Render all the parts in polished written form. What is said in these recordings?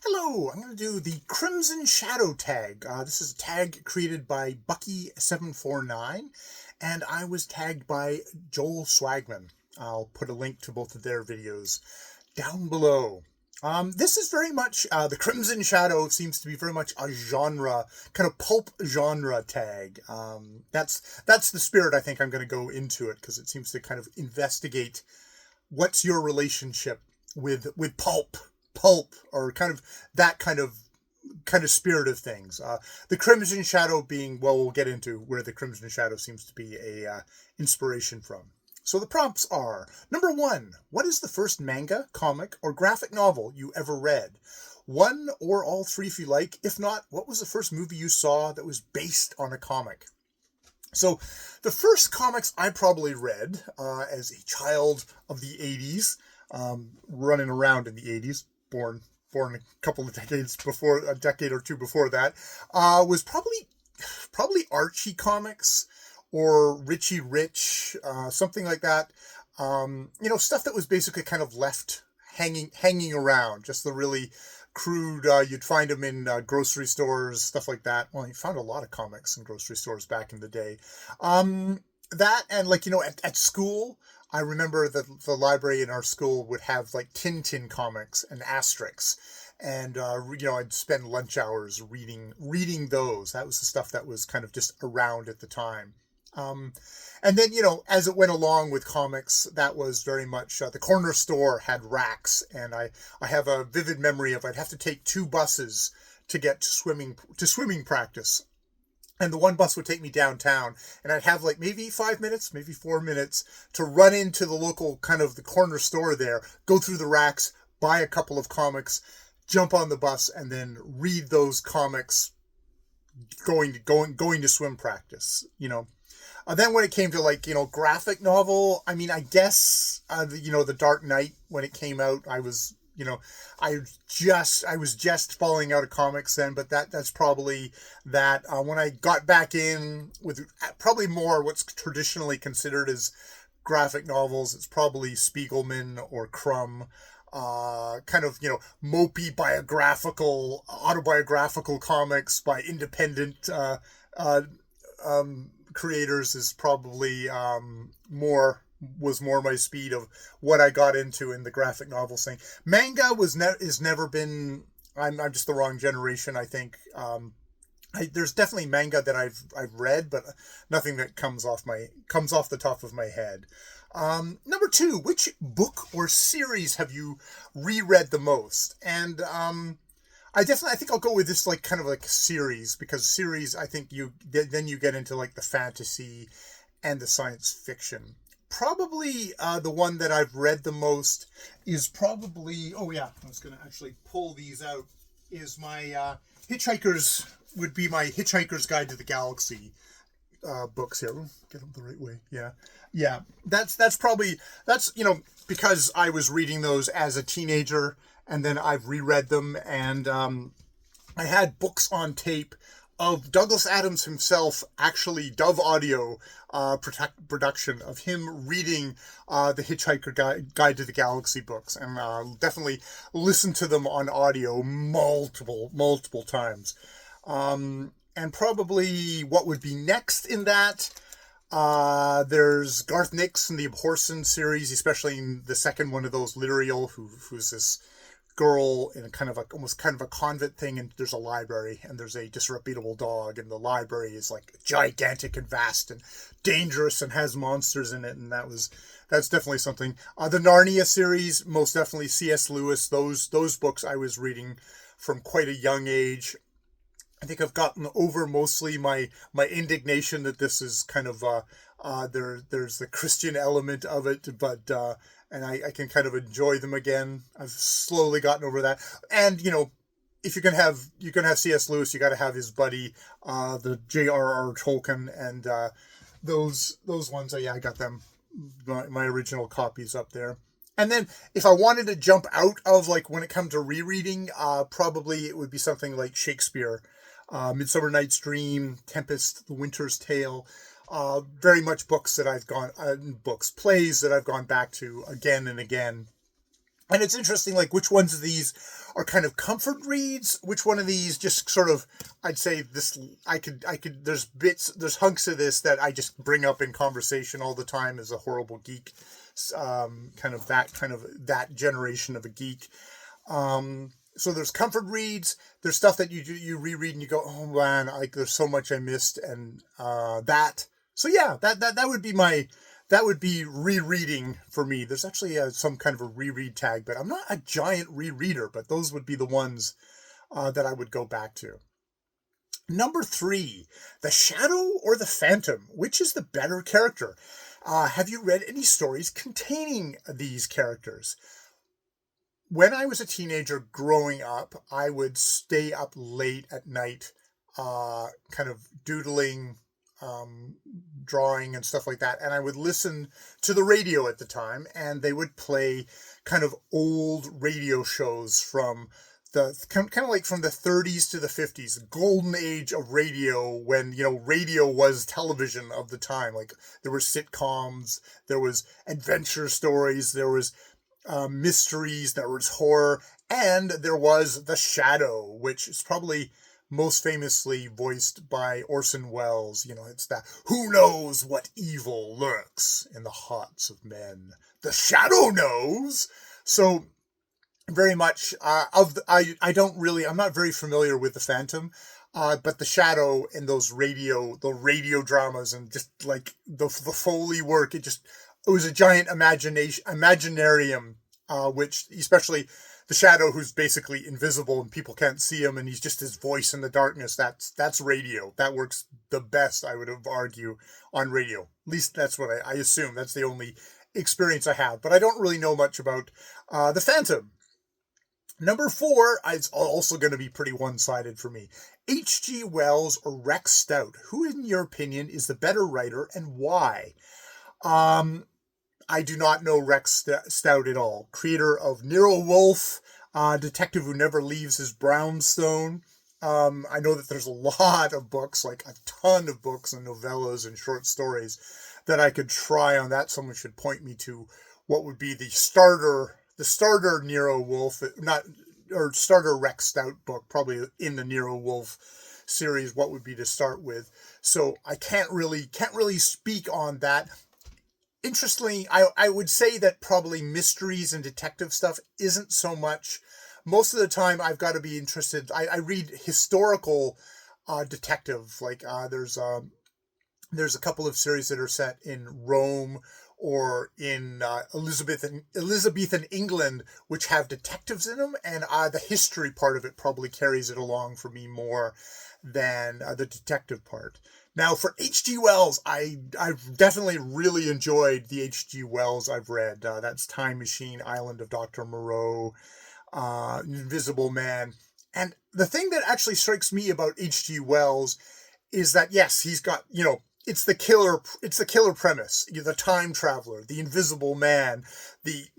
Hello, I'm going to do the Crmsn Shdw Tag. This is a tag created by Bucky749, and I was tagged by Joel Swagman. I'll put a link to both of their videos down below. This is very much, the Crmsn Shdw seems to be very much a genre, kind of pulp genre tag. That's the spirit I think I'm going to go into it, because it seems to kind of investigate what's your relationship with pulp, or kind of that kind of spirit of things. The Crmsn Shdw being, well, we'll get into where the Crmsn Shdw seems to be a inspiration from. So the prompts are: number 1, what is the first manga, comic, or graphic novel you ever read? 1 or all 3 if you like. If not, what was the first movie you saw that was based on a comic? So the first comics I probably read as a child of the 80s, running around in the 80s, born a couple of decades before, a decade or two before that, was probably Archie comics or Richie Rich, something like that. Stuff that was basically kind of left hanging around, just the really crude, you'd find them in grocery stores, stuff like that. Well, you found a lot of comics in grocery stores back in the day. That, and at school, I remember that the library in our school would have like Tintin comics and Asterix, and I'd spend lunch hours reading those. That was the stuff that was kind of just around at the time. And then, as it went along with comics, that was very much, the corner store had racks, and I have a vivid memory of, I'd have to take 2 buses to get to swimming practice. And the one bus would take me downtown, and I'd have like maybe 5 minutes, maybe 4 minutes to run into the local kind of the corner store there, go through the racks, buy a couple of comics, jump on the bus, and then read those comics going to swim practice, Then when it came to graphic novel, I mean, I guess, the Dark Knight, when it came out, I was just falling out of comics then, but that's probably that. When I got back in with probably more what's traditionally considered as graphic novels, it's probably Spiegelman or Crumb, kind of, mopey autobiographical comics by independent, creators is probably, was more my speed of what I got into in the graphic novel thing. Manga is never been. I'm just the wrong generation, I think. There's definitely manga that I've read, but nothing that comes off the top of my head. Number 2, which book or series have you reread the most? And I think I'll go with this kind of series, because series, I think then you get into the fantasy and the science fiction. Probably the one that I've read the most is probably, I was going to actually pull these out, is my would be my Hitchhiker's Guide to the Galaxy books here. Get them the right way. Yeah. That's because I was reading those as a teenager, and then I've reread them, and I had books on tape of Douglas Adams himself, actually Dove Audio production of him reading the Hitchhiker Guide to the Galaxy books, and definitely listen to them on audio multiple times. And probably what would be next in that, there's Garth Nix in the Abhorsen series, especially in the second one of those, Lyriel, who's this girl in almost kind of a convent thing, and there's a library, and there's a disreputable dog, and the library is gigantic and vast and dangerous and has monsters in it, and that's definitely something. The Narnia series, most definitely C.S. Lewis. Those books I was reading from quite a young age. I think I've gotten over mostly my indignation that this is kind of there's the Christian element of it, but and I can kind of enjoy them again. I've slowly gotten over that. And if you're gonna have C.S. Lewis, you got to have his buddy, the J.R.R. Tolkien, and those ones. I got them. My original copies up there. And then if I wanted to jump out of when it comes to rereading, probably it would be something like Shakespeare, Midsummer Night's Dream, Tempest, The Winter's Tale. Very much plays that I've gone back to again and again. And it's interesting, like, which ones of these are kind of comfort reads, which one of these just sort of, I'd say this, there's hunks of this that I just bring up in conversation all the time as a horrible geek, kind of that generation of a geek. So there's comfort reads, there's stuff that you reread and you go, oh man, there's so much I missed, and that. So yeah, that would be rereading for me. There's actually some kind of a reread tag, but I'm not a giant rereader, but those would be the ones that I would go back to. Number 3, the Shadow or the Phantom? Which is the better character? Have you read any stories containing these characters? When I was a teenager growing up, I would stay up late at night, kind of doodling, drawing and stuff like that, and I would listen to the radio at the time, and they would play kind of old radio shows from the kind of like from the 30s to the 50s, the golden age of radio, when radio was television of the time. Like, there were sitcoms, there was adventure stories, there was mysteries, there was horror, and there was the Shadow, which is probably most famously voiced by Orson Welles. It's that, who knows what evil lurks in the hearts of men? The Shadow knows. So very much I'm not very familiar with the Phantom, but the Shadow in the radio dramas, and just like the Foley work, it was a giant imaginarium, which, especially the Shadow, who's basically invisible and people can't see him, and he's just his voice in the darkness. That's radio. That works the best, I would argue, on radio. At least that's what I assume. That's the only experience I have. But I don't really know much about the Phantom. Number 4 is also going to be pretty one-sided for me. H.G. Wells or Rex Stout? Who, in your opinion, is the better writer, and why? I do not know Rex Stout at all. Creator of Nero Wolfe, detective who never leaves his brownstone. I know that there's a lot of books, like a ton of books and novellas and short stories that I could try on that. Someone should point me to what would be the starter Nero Wolfe, starter Rex Stout book, probably in the Nero Wolfe series. What would be to start with? So I can't really speak on that. Interestingly, I would say that probably mysteries and detective stuff isn't so much. Most of the time, I've got to be interested. I read historical detective. Like, there's a couple of series that are set in Rome or in Elizabethan England, which have detectives in them, and the history part of it probably carries it along for me more than the detective part. Now, for H.G. Wells, I've definitely really enjoyed the H.G. Wells I've read. That's Time Machine, Island of Dr. Moreau, Invisible Man. And the thing that actually strikes me about H.G. Wells is that, yes, he's got, it's the killer premise. The time traveler, the invisible man, the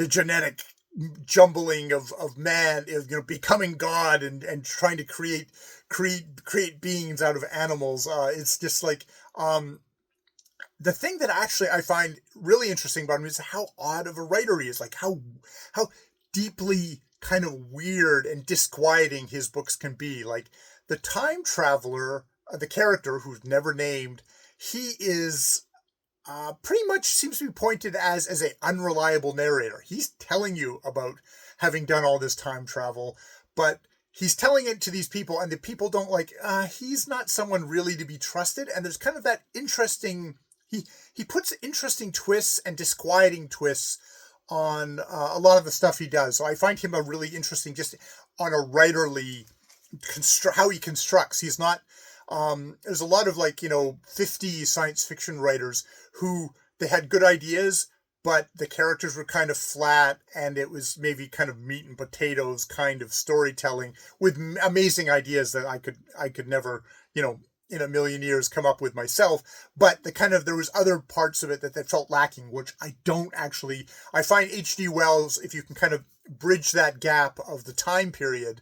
genetic jumbling of man, becoming God and trying to create beings out of animals. It's just like, the thing that actually I find really interesting about him is how odd of a writer he is. Like, how deeply kind of weird and disquieting his books can be. Like, the time traveler, the character who's never named, he is pretty much seems to be pointed as an unreliable narrator. He's telling you about having done all this time travel, but he's telling it to these people, and the people don't he's not someone really to be trusted. And there's kind of that interesting, he puts interesting twists and disquieting twists on a lot of the stuff he does. So I find him a really interesting, just on a writerly, how he constructs. He's not, there's a lot of 50 science fiction writers who, they had good ideas, but the characters were kind of flat, and it was maybe kind of meat and potatoes kind of storytelling with amazing ideas that I could never, in a million years come up with myself. But there was other parts of it that felt lacking, which I don't actually. I find H.G. Wells, if you can kind of bridge that gap of the time period,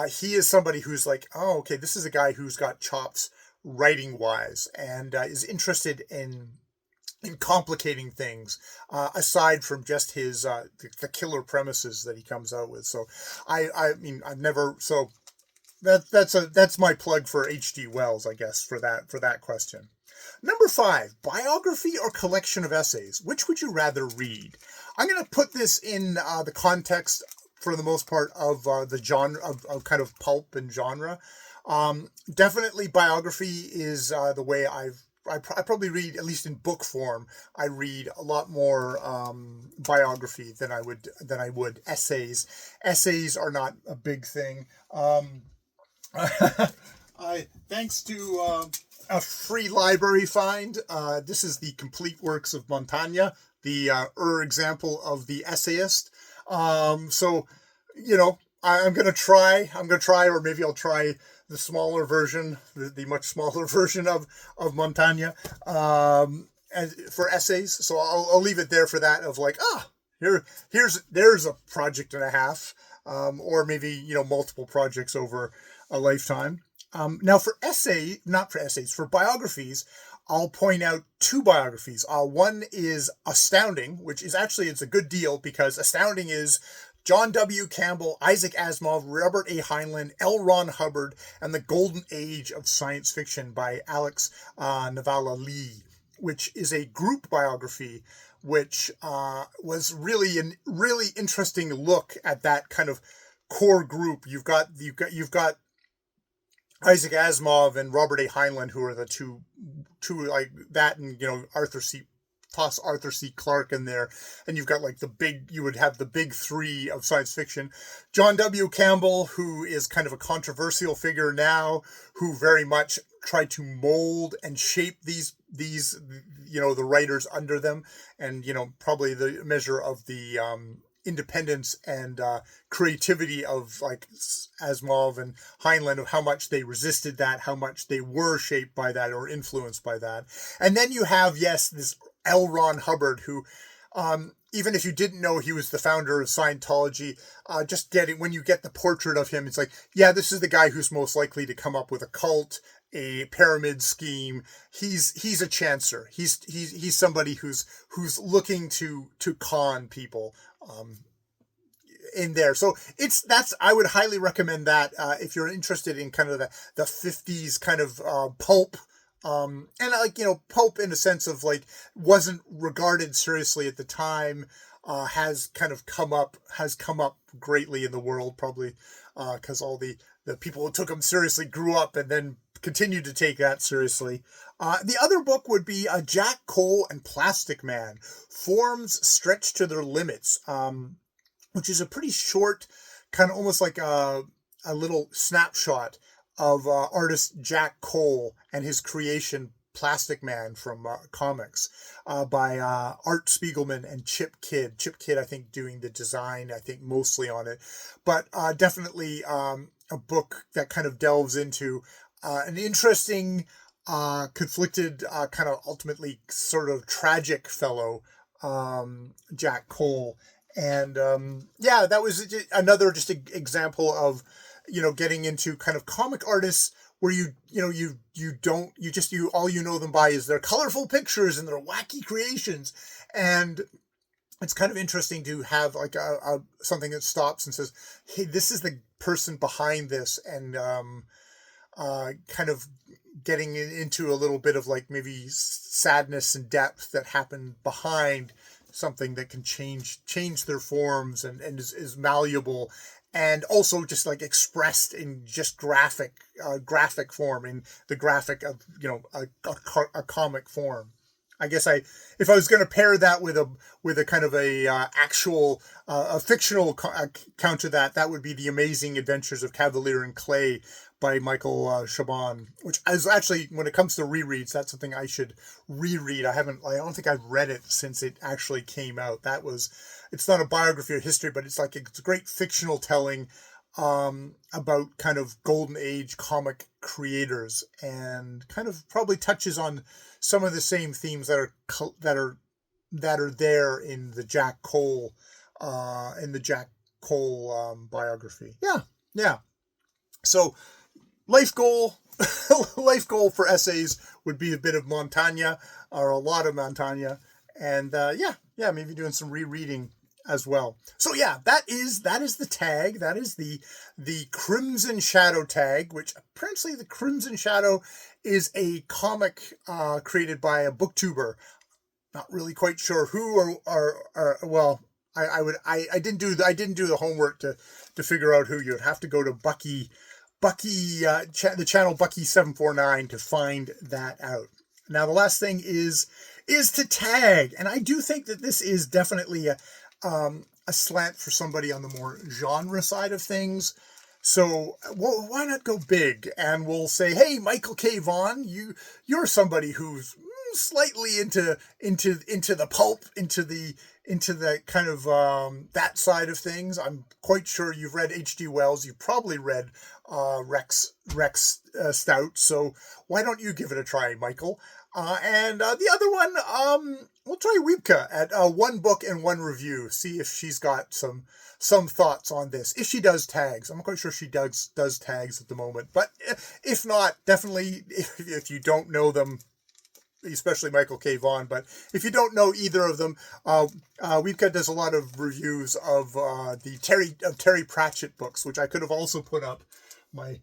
he is somebody who's like, oh, okay, this is a guy who's got chops writing wise, and is interested in in complicating things, aside from just his the killer premises that he comes out with. So I mean, I've never, so that's my plug for H.G. Wells, I guess, for that question. Number 5, biography or collection of essays. Which would you rather read? I'm going to put this in the context, for the most part, of the genre of kind of pulp and genre. Definitely biography is the way I probably read, at least in book form. I read a lot more biography than I would essays. Essays are not a big thing. Thanks to a free library find, this is the complete works of Montaigne, the example of the essayist. So, I'm gonna try, or maybe I'll try the smaller version, the much smaller version of Montaigne, for essays. So I'll leave it there for that, of like, there's a project and a half, or maybe, multiple projects over a lifetime. Now for for biographies, I'll point out 2 biographies. One is Astounding, which is actually, it's a good deal, because Astounding is John W. Campbell, Isaac Asimov, Robert A. Heinlein, L. Ron Hubbard, and the Golden Age of Science Fiction by Alex Navala-Lee, which is a group biography, which was really a really interesting look at that kind of core group. You've got Isaac Asimov and Robert A. Heinlein, who are the two like that, and toss Arthur C. Clarke in there, and you've got like you would have the big 3 of science fiction. John W. Campbell, who is kind of a controversial figure now, who very much tried to mold and shape these the writers under them, and probably the measure of the independence and creativity of like Asimov and Heinlein, of how much they resisted that, how much they were shaped by that or influenced by that. And then you have, this L. Ron Hubbard, who, even if you didn't know he was the founder of Scientology, when you get the portrait of him, it's like, this is the guy who's most likely to come up with a cult, a pyramid scheme. He's a chancer. He's somebody who's looking to con people in there. So I would highly recommend that if you're interested in kind of the 50s kind of pulp. And pulp in a sense of like wasn't regarded seriously at the time, has come up greatly in the world, probably because all the people who took them seriously grew up and then continued to take that seriously. The other book would be Jack Cole and Plastic Man, Forms Stretched to Their Limits, which is a pretty short, kind of almost like a little snapshot of artist Jack Cole and his creation Plastic Man from comics, by Art Spiegelman and Chip Kidd. Chip Kidd, I think, doing the design, I think, mostly on it. But definitely a book that kind of delves into an interesting, conflicted, kind of ultimately sort of tragic fellow, Jack Cole. And that was another just example of getting into kind of comic artists where all you know them by is their colorful pictures and their wacky creations. And it's kind of interesting to have like a something that stops and says, hey, this is the person behind this, and kind of getting into a little bit of like maybe sadness and depth that happened behind something that can change their forms and is malleable, and also just like expressed in just graphic form, in the graphic of a comic form. I guess if I was going to pair that with a kind of actual a fictional account to that would be The Amazing Adventures of Cavalier and Clay by Michael Chabon, which is actually, when it comes to rereads, that's something I should reread. I don't think I've read it since it actually came out. It's not a biography of history, but it's a great fictional telling about kind of golden age comic creators, and kind of probably touches on some of the same themes that are there in the Jack Cole biography. Yeah. So life goal, life goal for essays would be a bit of Montaigne, or a lot of Montaigne, and yeah, maybe doing some rereading as well. So yeah, that is the tag. That is the Crmsn Shdw tag, which apparently the Crmsn Shdw is a comic created by a booktuber. Not really quite sure who, or well, I didn't do the homework to figure out who. You'd have to go to Bucky the channel Bucky749 to find that out. Now the last thing is to tag, and I do think that this is definitely a slant for somebody on the more genre side of things. So, well, why not go big? And we'll say, hey, Michael K. Vaughan, you're somebody who's slightly into the pulp, into the kind of that side of things. I'm quite sure you've read H.G. Wells. You've probably read Rex Stout. So why don't you give it a try, Michael? And the other one, we'll try Wiebke at one book and one review. See if she's got some thoughts on this. If she does tags, I'm not quite sure she does tags at the moment. But if not, definitely if you don't know them, especially Michael K. Vaughan, but if you don't know either of them, Wiebke does a lot of reviews of the Terry Pratchett books, which I could have also put up my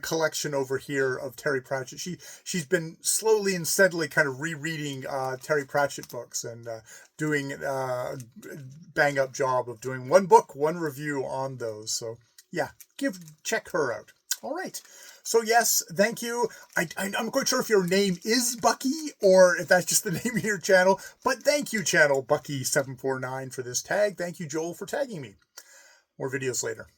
collection over here of Terry Pratchett. She's been slowly and steadily kind of rereading Terry Pratchett books and doing a bang up job of doing one book, one review on those. So yeah, check her out. All right. So yes, thank you. I'm quite sure if your name is Bucky or if that's just the name of your channel, but thank you, channel Bucky749, for this tag. Thank you, Joel, for tagging me. More videos later.